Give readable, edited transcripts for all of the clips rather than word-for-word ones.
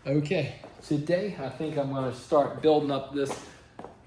Okay, today I think I'm going to start building up this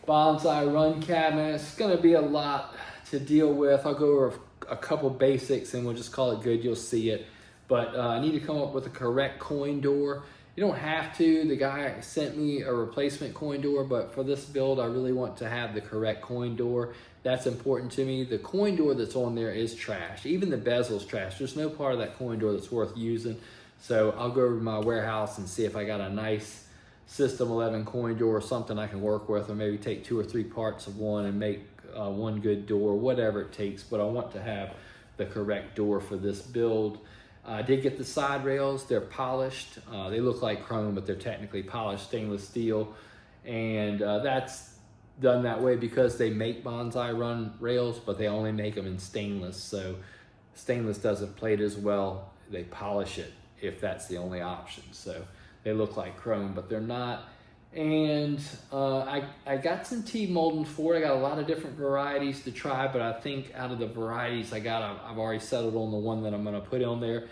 Banzai Run cabinet. It's going to be a lot to deal with. I'll go over a couple basics and we'll just call it good. You'll see it. But I need to come up with a correct coin door. You don't have to. The guy sent me a replacement coin door, but for this build, I really want to have the correct coin door. That's important to me. The coin door that's on there is trash. Even the bezel's trash. There's no part of that coin door that's worth using. So I'll go over to my warehouse and see if I got a nice System 11 coin door or something I can work with, or maybe take 2 or 3 parts of one and make one good door, whatever it takes. But I want to have the correct door for this build. I did get the side rails. They're polished. They look like chrome, but they're technically polished stainless steel. And that's done that way because they make Banzai Run rails, but they only make them in stainless. So stainless doesn't plate as well. They polish it if that's the only option. So they look like chrome, but they're not. And I got some T-molding for it. I got a lot of different varieties to try, but I think out of the varieties I got, I've already settled on the one that I'm gonna put on there.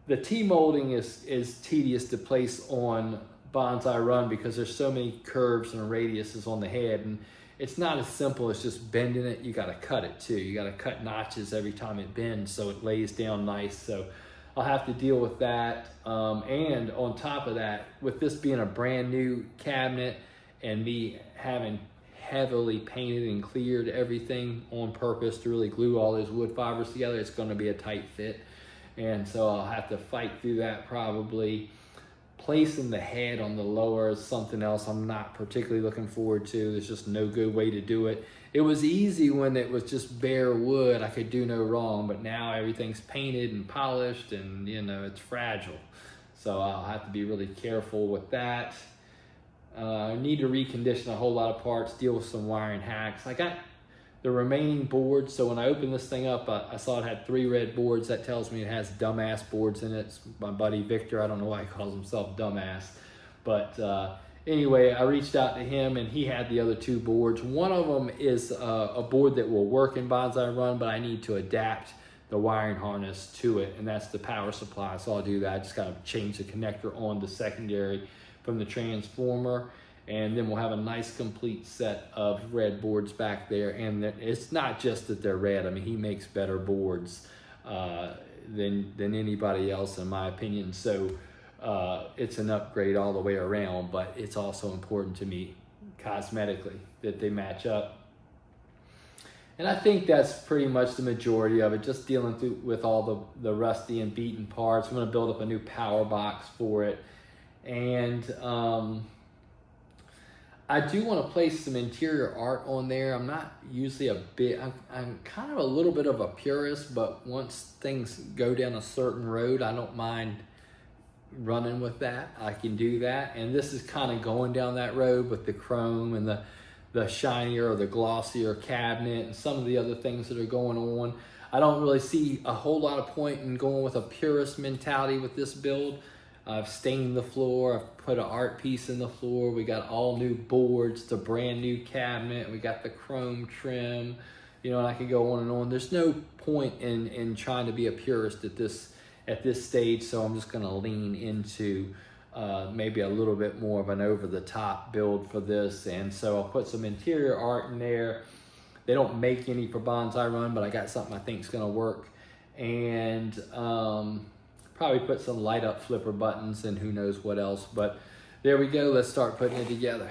The T-molding is tedious to place on Banzai Run because there's so many curves and radiuses on the head, and it's not as simple as just bending it. You gotta cut it too. You gotta cut notches every time it bends so it lays down nice. So I'll have to deal with that. And on top of that, with this being a brand new cabinet and me having heavily painted and cleared everything on purpose to really glue all those wood fibers together, it's gonna be a tight fit. And so I'll have to fight through that probably. Placing the head on the lower is something else I'm not particularly looking forward to. There's just no good way to do it. It was easy when it was just bare wood. I could do no wrong, but now everything's painted and polished and, you know, it's fragile. So I'll have to be really careful with that. I need to recondition a whole lot of parts, deal with some wiring hacks. I got the remaining boards, so when I opened this thing up, I saw it had 3 red boards. That tells me it has dumbass boards in it. It's my buddy Victor. I don't know why he calls himself dumbass. But anyway, I reached out to him and he had the other 2 boards. One of them is a board that will work in Banzai Run, but I need to adapt the wiring harness to it, and that's the power supply. So I'll do that. I just gotta change the connector on the secondary from the transformer. And then we'll have a nice complete set of red boards back there. And it's not just that they're red. I mean, he makes better boards than anybody else, in my opinion. So it's an upgrade all the way around, but it's also important to me cosmetically that they match up. And I think that's pretty much the majority of it, just dealing with all the rusty and beaten parts. I'm gonna build up a new power box for it. And I do want to place some interior art on there. I'm not usually I'm kind of a little bit of a purist, but once things go down a certain road, I don't mind running with that. I can do that. And this is kind of going down that road with the chrome and the shinier or the glossier cabinet and some of the other things that are going on. I don't really see a whole lot of point in going with a purist mentality with this build. I've stained the floor, I've put an art piece in the floor, we got all new boards, the brand new cabinet, we got the chrome trim, you know, and I could go on and on. There's no point in trying to be a purist at this stage, so I'm just gonna lean into maybe a little bit more of an over-the-top build for this. And so I'll put some interior art in there. They don't make any for Banzai Run, but I got something I think is gonna work. And probably put some light up flipper buttons and who knows what else, but there we go. Let's start putting it together.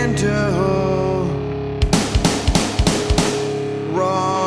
winter run.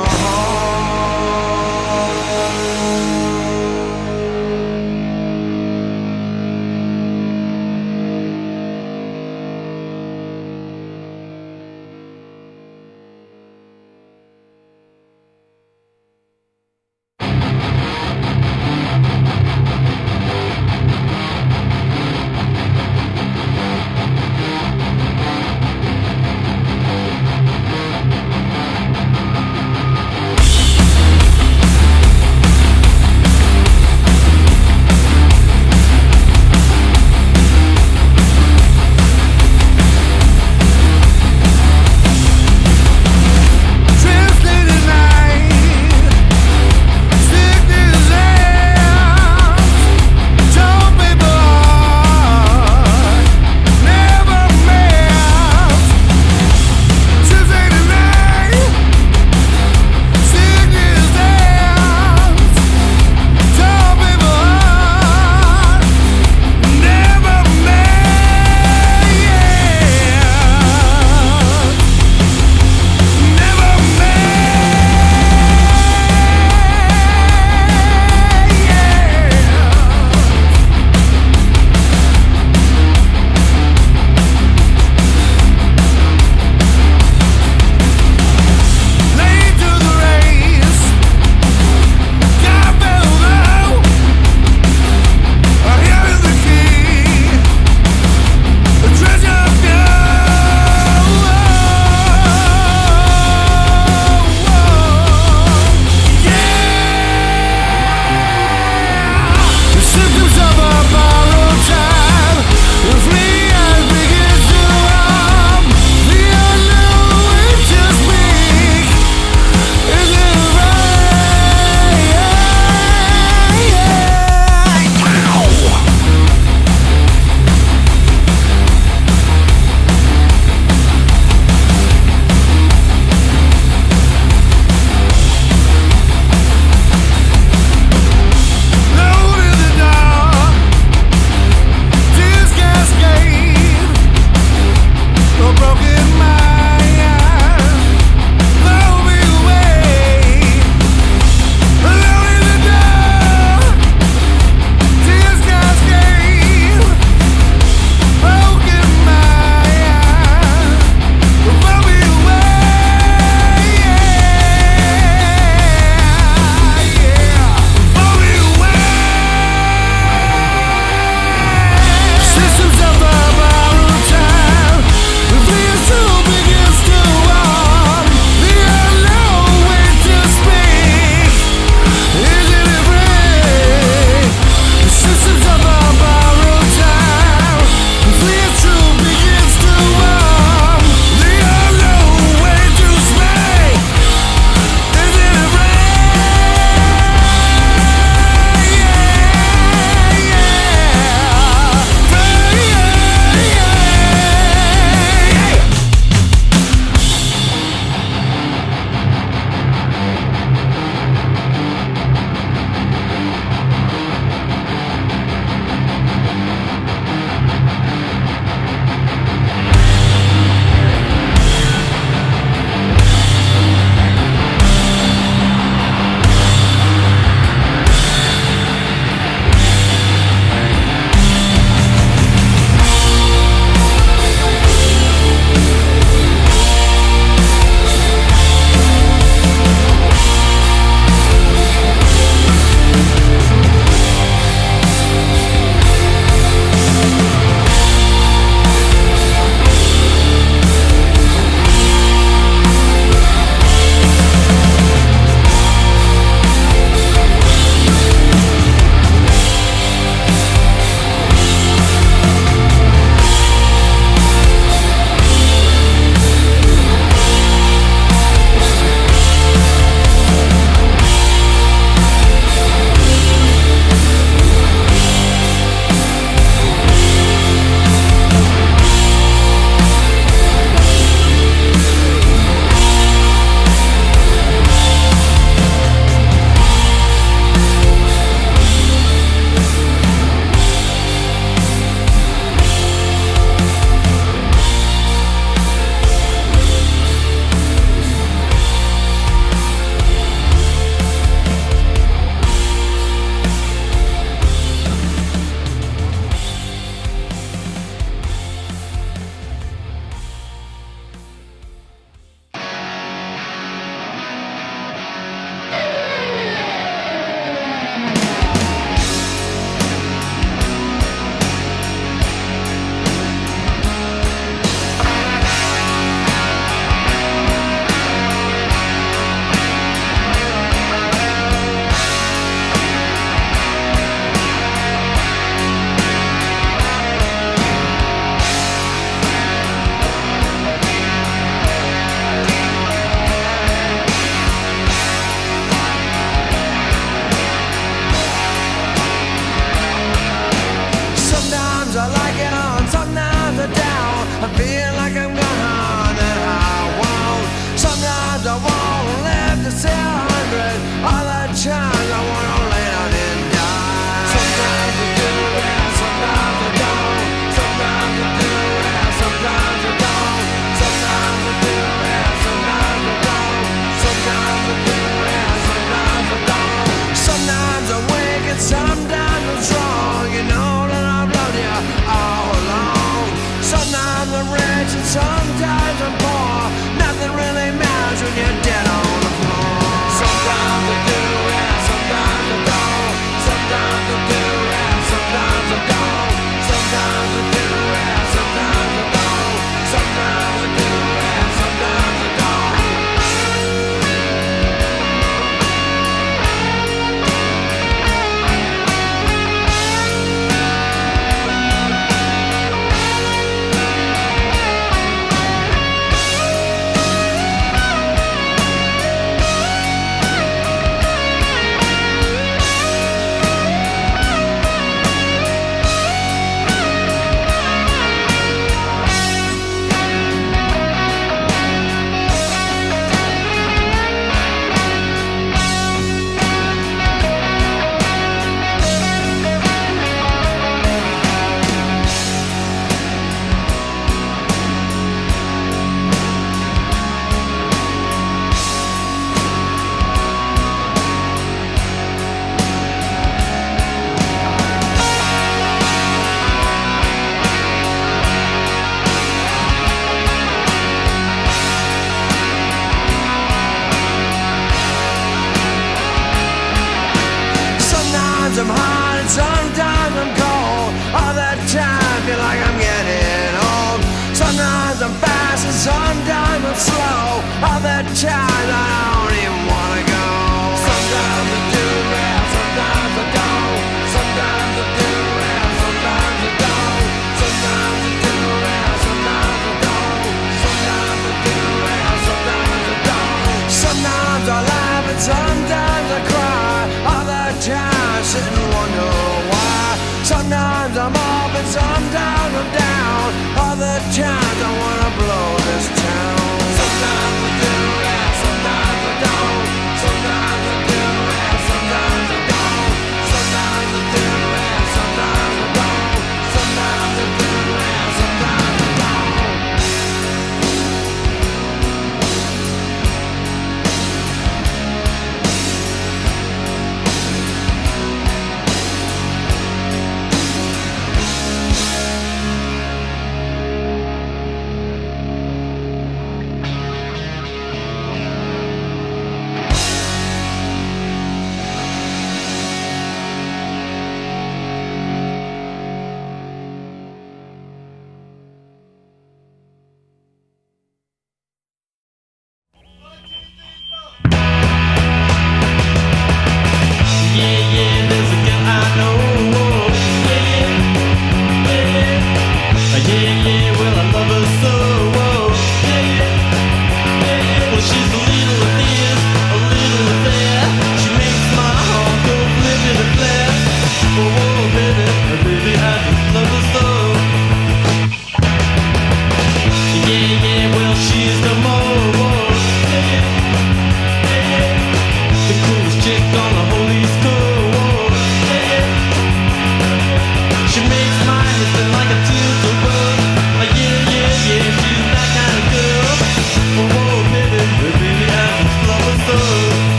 times I don't even wanna go. Sometimes I do rap, sometimes I don't. Sometimes I do rap, sometimes I don't. Sometimes I do rap, sometimes I don't. Sometimes I do rap, sometimes I don't. Sometimes I laugh and sometimes I cry. Other times sit and wonder why. Sometimes I'm up and sometimes I'm down. Other times I wanna blow this town. Sometimes I do rap, sometimes I don't. Sometimes I do rap, sometimes I don't. Sometimes I do rap, sometimes I don't. Sometimes I do rap, sometimes I don't.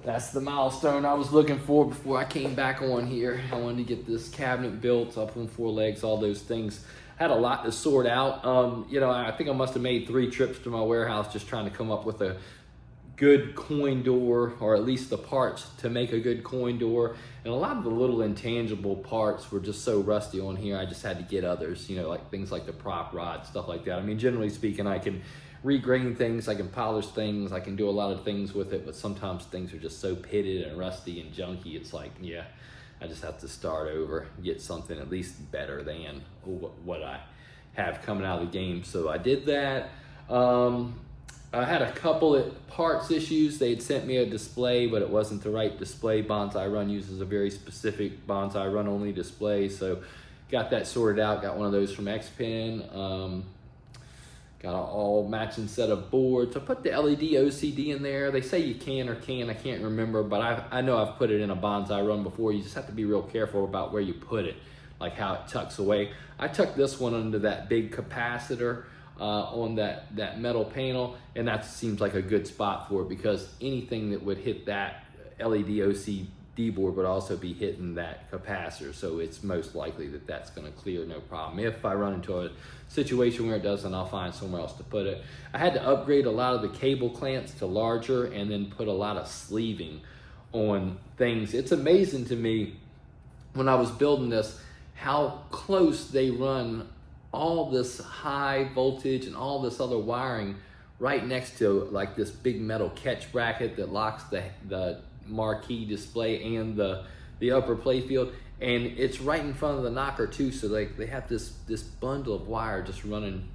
That's the milestone I was looking for before I came back on here. I wanted to get this cabinet built up on 4 legs, all those things. I had a lot to sort out. I think I must have made 3 trips to my warehouse just trying to come up with a good coin door, or at least the parts to make a good coin door. And a lot of the little intangible parts were just so rusty on here, I just had to get others, like things like the prop rod, stuff like that. I mean, generally speaking, I can regrain things, I can polish things, I can do a lot of things with it, but sometimes things are just so pitted and rusty and junky, it's like, yeah, I just have to start over, get something at least better than what I have coming out of the game. So I did that. I had a couple of parts issues. They had sent me a display, but it wasn't the right display. Banzai Run uses a very specific Banzai Run only display, so got that sorted out. Got one of those from X-Pen. Got an all matching set of boards. I put the LED OCD in there. They say you can or can't, I can't remember, but I know I've put it in a Banzai Run before. You just have to be real careful about where you put it, like how it tucks away. I tucked this one under that big capacitor on that metal panel, and that seems like a good spot for it, because anything that would hit that LED OCD board would also be hitting that capacitor, so it's most likely that that's going to clear no problem. If I run into a situation where it doesn't, I'll find somewhere else to put it. I had to upgrade a lot of the cable clamps to larger and then put a lot of sleeving on things. It's amazing to me when I was building this how close they run all this high voltage and all this other wiring right next to like this big metal catch bracket that locks the marquee display and the upper playfield, and it's right in front of the knocker too. So like they have this bundle of wire just running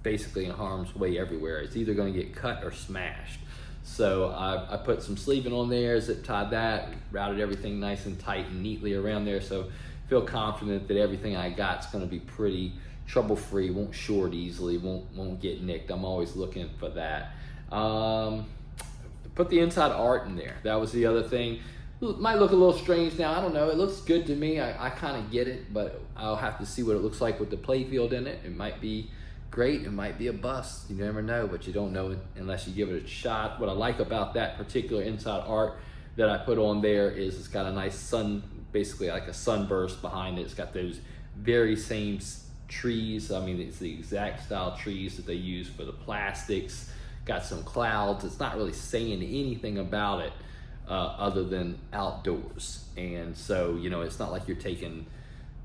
basically in harm's way everywhere. It's either going to get cut or smashed. So I put some sleeving on there, zip tied that, routed everything nice and tight and neatly around there. So feel confident that everything I got's going to be pretty trouble-free, won't short easily, won't get nicked. I'm always looking for that. Put the inside art in there. That was the other thing. It might look a little strange now. I don't know. It looks good to me. I kind of get it, but I'll have to see what it looks like with the playfield in it. It might be great. It might be a bust. You never know, but you don't know it unless you give it a shot. What I like about that particular inside art that I put on there is it's got a nice sun, basically like a sunburst behind it. It's got those very same trees. I mean, it's the exact style trees that they use for the plastics. Got some clouds. It's not really saying anything about it other than outdoors. And so, you know, it's not like you're taking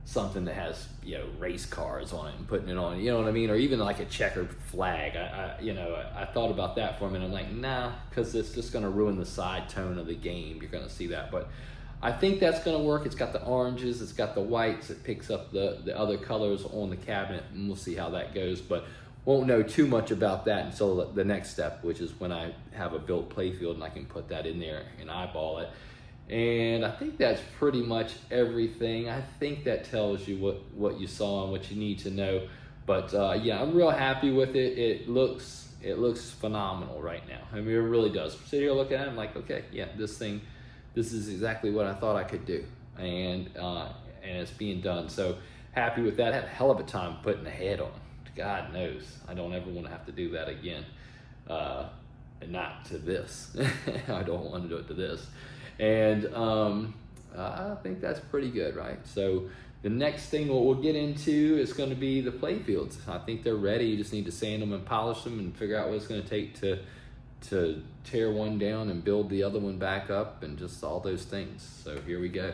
something that has, you know, race cars on it and putting it on, you know what I mean? Or even like a checkered flag. I thought about that for a minute. I'm like, nah, because it's just going to ruin the side tone of the game. You're going to see that. But I think that's going to work. It's got the oranges, it's got the whites, it picks up the other colors on the cabinet, and we'll see how that goes. But won't know too much about that until the next step, which is when I have a built playfield and I can put that in there and eyeball it. And I think that's pretty much everything. I think that tells you what you saw and what you need to know. But yeah, I'm real happy with it. It looks phenomenal right now. I mean, it really does. Sit here looking at it, I'm like, okay, yeah, this is exactly what I thought I could do, and it's being done. So happy with that. Had a hell of a time putting the head on. God knows I don't ever want to have to do that again, and not to this. I don't want to do it to this. And I think that's pretty good, right? So the next thing what we'll get into is going to be the playfields. I think they're ready. You just need to sand them and polish them and figure out what it's going to take to tear one down and build the other one back up and just all those things. So here we go.